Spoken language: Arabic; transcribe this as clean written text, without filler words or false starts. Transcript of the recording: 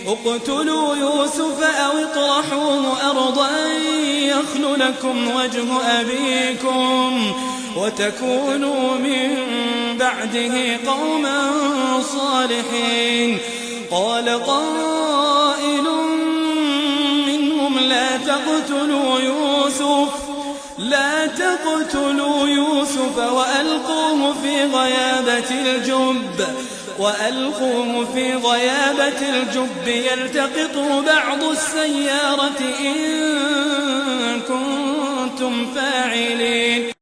اقتلوا يوسف أو اطرحوه أرضا يخل لكم وجه أبيكم وتكونوا من بعده قوما صالحين. قال قائل منهم لا تقتلوا يوسف وألقوه في غيابة الجب يلتقطه بعض السيارة إن كنتم فاعلين.